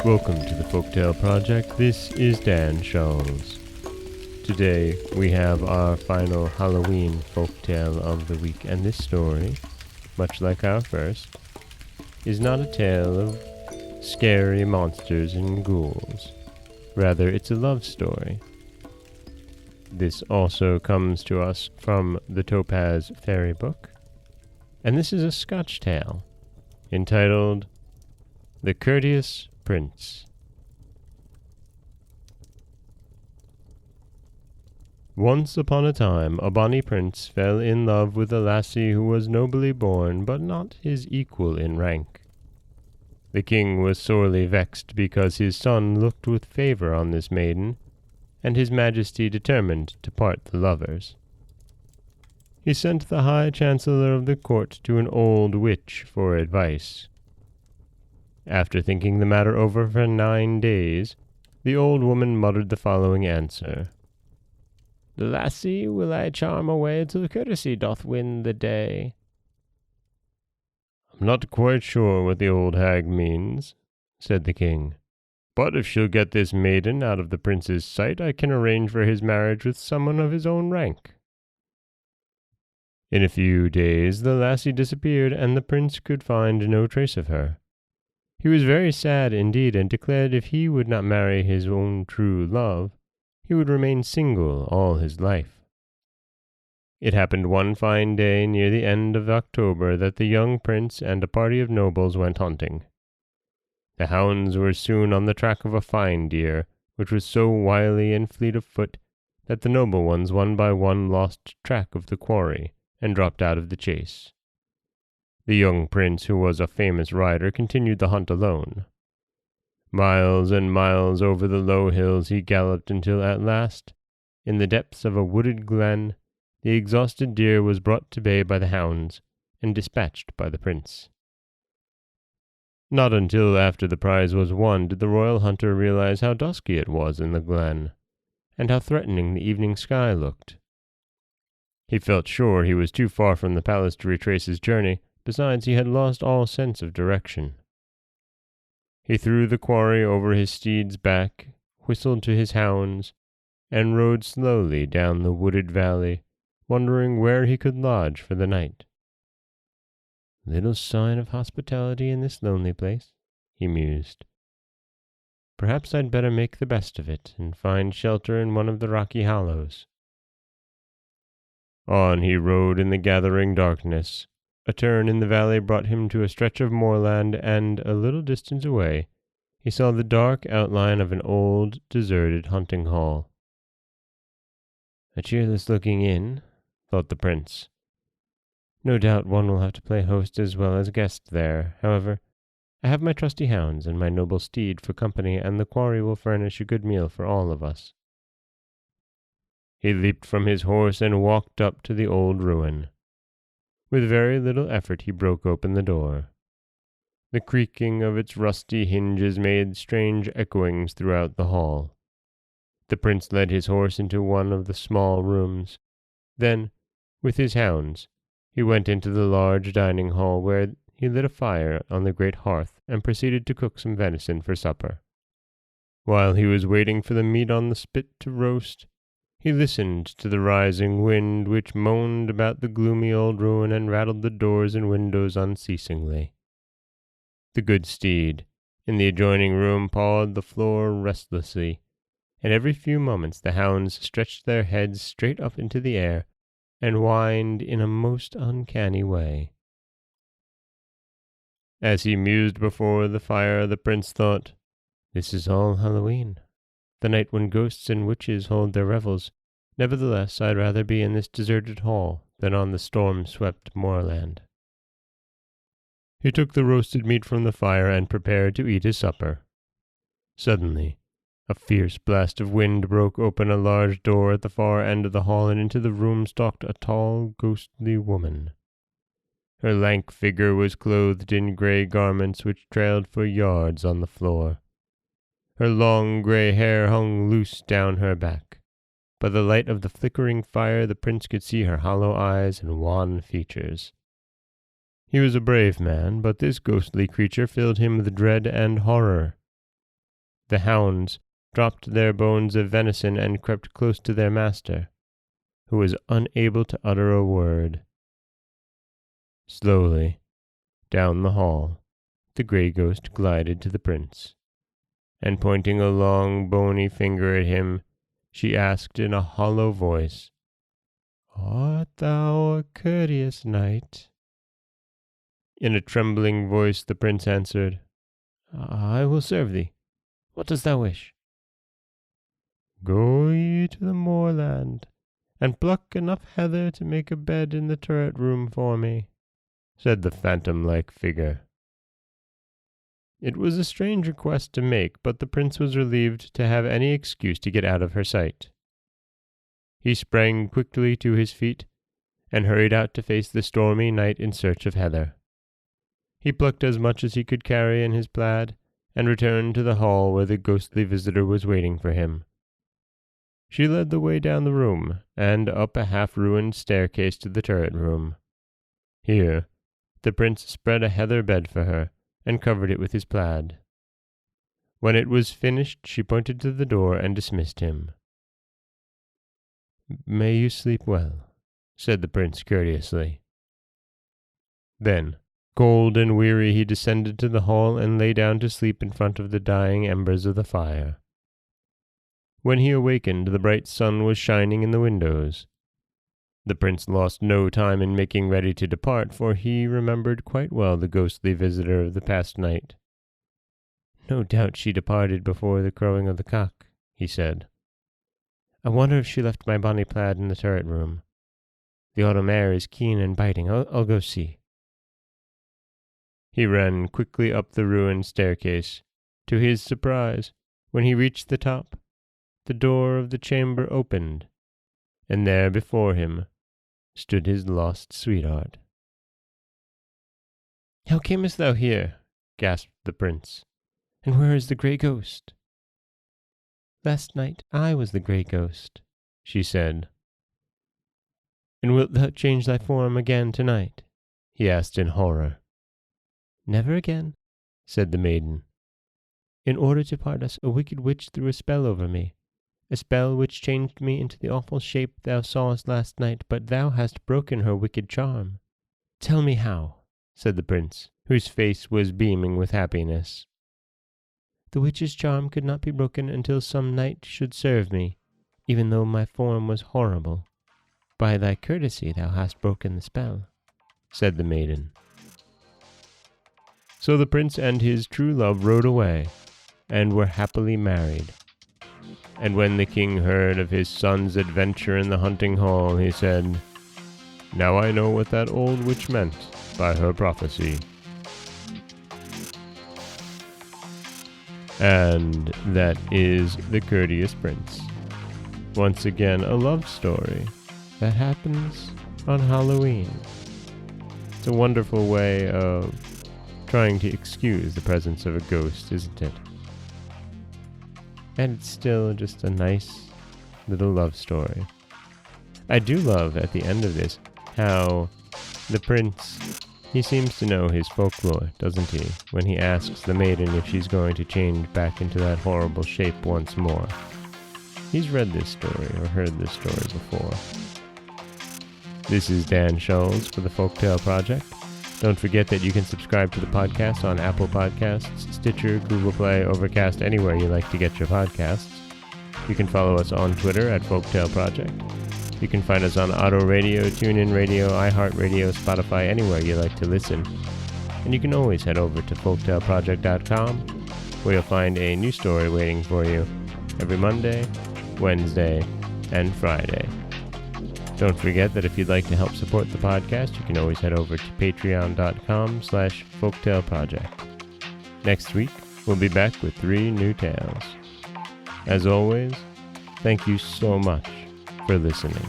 Welcome to the Folktale Project. This is Dan Scholes. Today we have our final Halloween folktale of the week, and this story, much like our first, is not a tale of scary monsters and ghouls. Rather, it's a love story. This also comes to us from the Topaz fairy book, and this is a Scotch tale entitled The Courteous Prince. Once upon a time, a bonny prince fell in love with a lassie who was nobly born, but not his equal in rank. The king was sorely vexed because his son looked with favour on this maiden, and his majesty determined to part the lovers. He sent the high chancellor of the court to an old witch for advice. After thinking the matter over for 9 days, the old woman muttered the following answer. "The lassie will I charm away till courtesy doth win the day." "I'm not quite sure what the old hag means," said the king. "But if she'll get this maiden out of the prince's sight, I can arrange for his marriage with someone of his own rank." In a few days the lassie disappeared, and the prince could find no trace of her. He was very sad indeed, and declared if he would not marry his own true love, he would remain single all his life. It happened one fine day near the end of October that the young prince and a party of nobles went hunting. The hounds were soon on the track of a fine deer, which was so wily and fleet of foot that the noble ones one by one lost track of the quarry and dropped out of the chase. The young prince, who was a famous rider, continued the hunt alone. Miles and miles over the low hills he galloped until at last, in the depths of a wooded glen, the exhausted deer was brought to bay by the hounds and dispatched by the prince. Not until after the prize was won did the royal hunter realize how dusky it was in the glen, and how threatening the evening sky looked. He felt sure he was too far from the palace to retrace his journey. Besides, he had lost all sense of direction. He threw the quarry over his steed's back, whistled to his hounds, and rode slowly down the wooded valley, wondering where he could lodge for the night. "Little sign of hospitality in this lonely place," he mused. "Perhaps I'd better make the best of it, and find shelter in one of the rocky hollows." On he rode in the gathering darkness. A turn in the valley brought him to a stretch of moorland, and, a little distance away, he saw the dark outline of an old, deserted hunting hall. "A cheerless-looking inn," thought the prince. "No doubt one will have to play host as well as guest there. However, I have my trusty hounds and my noble steed for company, and the quarry will furnish a good meal for all of us." He leaped from his horse and walked up to the old ruin. With very little effort he broke open the door. The creaking of its rusty hinges made strange echoings throughout the hall. The prince led his horse into one of the small rooms. Then, with his hounds, he went into the large dining hall, where he lit a fire on the great hearth and proceeded to cook some venison for supper. While he was waiting for the meat on the spit to roast, he listened to the rising wind, which moaned about the gloomy old ruin and rattled the doors and windows unceasingly. The good steed, in the adjoining room, pawed the floor restlessly, and every few moments the hounds stretched their heads straight up into the air and whined in a most uncanny way. As he mused before the fire, the prince thought, "This is all Hallowe'en, the night when ghosts and witches hold their revels. Nevertheless, I'd rather be in this deserted hall than on the storm-swept moorland." He took the roasted meat from the fire and prepared to eat his supper. Suddenly, a fierce blast of wind broke open a large door at the far end of the hall, and into the room stalked a tall, ghostly woman. Her lank figure was clothed in grey garments which trailed for yards on the floor. Her long grey hair hung loose down her back. By the light of the flickering fire, the prince could see her hollow eyes and wan features. He was a brave man, but this ghostly creature filled him with dread and horror. The hounds dropped their bones of venison and crept close to their master, who was unable to utter a word. Slowly, down the hall, the grey ghost glided to the prince, and pointing a long, bony finger at him, she asked in a hollow voice, "Art thou a courteous knight?" In a trembling voice the prince answered, "I will serve thee. What dost thou wish?" "Go ye to the moorland, and pluck enough heather to make a bed in the turret room for me," said the phantom-like figure. It was a strange request to make, but the prince was relieved to have any excuse to get out of her sight. He sprang quickly to his feet, and hurried out to face the stormy night in search of heather. He plucked as much as he could carry in his plaid, and returned to the hall where the ghostly visitor was waiting for him. She led the way down the room, and up a half-ruined staircase to the turret room. Here, the prince spread a heather bed for her, and covered it with his plaid. When it was finished, she pointed to the door and dismissed him. "May you sleep well," said the prince courteously. Then, cold and weary, he descended to the hall and lay down to sleep in front of the dying embers of the fire. When he awakened, the bright sun was shining in the windows. The prince lost no time in making ready to depart, for he remembered quite well the ghostly visitor of the past night. "No doubt she departed before the crowing of the cock," he said. "I wonder if she left my bonny plaid in the turret room. The autumn air is keen and biting. I'll go see." He ran quickly up the ruined staircase. To his surprise, when he reached the top, the door of the chamber opened, and there before him stood his lost sweetheart. "How camest thou here?" gasped the prince. "And where is the grey ghost?" "Last night I was the grey ghost," she said. "And wilt thou change thy form again tonight?" he asked in horror. "Never again," said the maiden. "In order to part us, a wicked witch threw a spell over me, a spell which changed me into the awful shape thou sawest last night, but thou hast broken her wicked charm." "Tell me how," said the prince, whose face was beaming with happiness. "The witch's charm could not be broken until some knight should serve me, even though my form was horrible. By thy courtesy thou hast broken the spell," said the maiden. So the prince and his true love rode away, and were happily married. And when the king heard of his son's adventure in the hunting hall, he said, "Now I know what that old witch meant by her prophecy." And that is The Courteous Prince. Once again, a love story that happens on Halloween. It's a wonderful way of trying to excuse the presence of a ghost, isn't it? And it's still just a nice little love story. I do love at the end of this how the prince, he seems to know his folklore, doesn't he? When he asks the maiden if she's going to change back into that horrible shape once more. He's read this story or heard this story before. This is Dan Scholes for the Folktale Project. Don't forget that you can subscribe to the podcast on Apple Podcasts, Stitcher, Google Play, Overcast, anywhere you like to get your podcasts. You can follow us on Twitter at Folktale Project. You can find us on Auto Radio, TuneIn Radio, iHeartRadio, Spotify, anywhere you like to listen. And you can always head over to folktaleproject.com, where you'll find a new story waiting for you every Monday, Wednesday, and Friday. Don't forget that if you'd like to help support the podcast, you can always head over to patreon.com/folktaleproject. Next week, we'll be back with 3 new tales. As always, thank you so much for listening.